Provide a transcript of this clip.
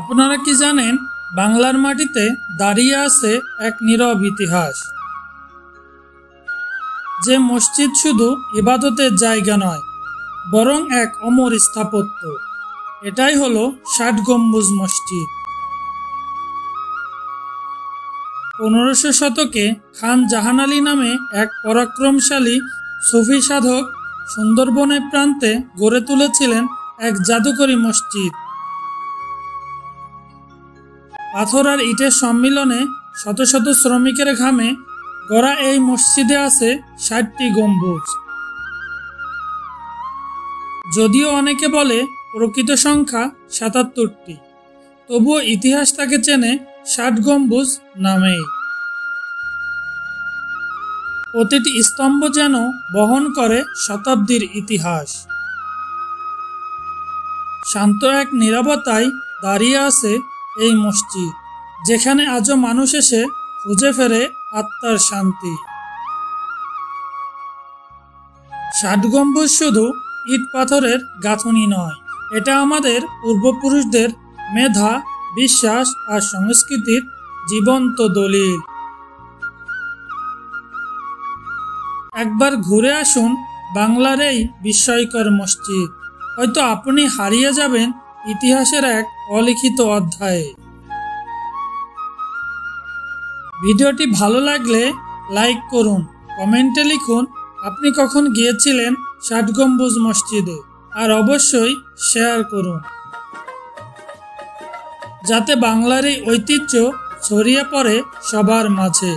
আপনারা কি জানেন বাংলার মাটিতে দাঁড়িয়ে আছে এক নীরব ইতিহাস। যে মসজিদ শুধু ইবাদতের জায়গা নয়, বরং এক অমর স্থাপত্য। এটাই হলো ৬০ গম্বুজ মসজিদ। ১৫০০ শতকে খান জাহান আলী নামে এক পরাক্রমশালী সুফি সাধক সুন্দরবনের প্রান্তে গড়ে তুলেছিলেন এক জাদুকরী মসজিদ। পাথর আর ইটের সম্মিলনে শত শত শ্রমিকের ঘামে গড়া এই মসজিদে আছে ৬০টি গম্বুজ। যদিও অনেকে বলে প্রকৃত সংখ্যা ৭৭টি, তবুও ইতিহাস তাকে চেনে ৬০ গম্বুজ নামেই। প্রতিটি স্তম্ভ যেন বহন করে শতাব্দীর ইতিহাস। শান্ত এক নীরবতায় দাঁড়িয়ে আছে এই মসজিদ, যেখানে আজও মানুষ এসে খুঁজে ফেরে আত্মার শান্তি। ৬০ গম্বুজ শুধু ইট পাথরের গাঁথনি নয়, এটা আমাদের পূর্বপুরুষদের মেধা, বিশ্বাস আর সংস্কৃতির জীবন্ত দলিল। একবার ঘুরে আসুন বাংলার এই বিস্ময়কর মসজিদ। হয়তো আপনি হারিয়ে যাবেন ইতিহাসের এক অলিখিত অধ্যায়ে। ভিডিওটি ভালো লাগলে লাইক করুন, কমেন্টে লিখুন আপনি কখন গিয়েছিলেন ৬০ গম্বুজ মসজিদে, আর অবশ্যই শেয়ার করুন, যাতে বাংলার এই ঐতিহ্য ছড়িয়ে পড়ে সবার মাঝে।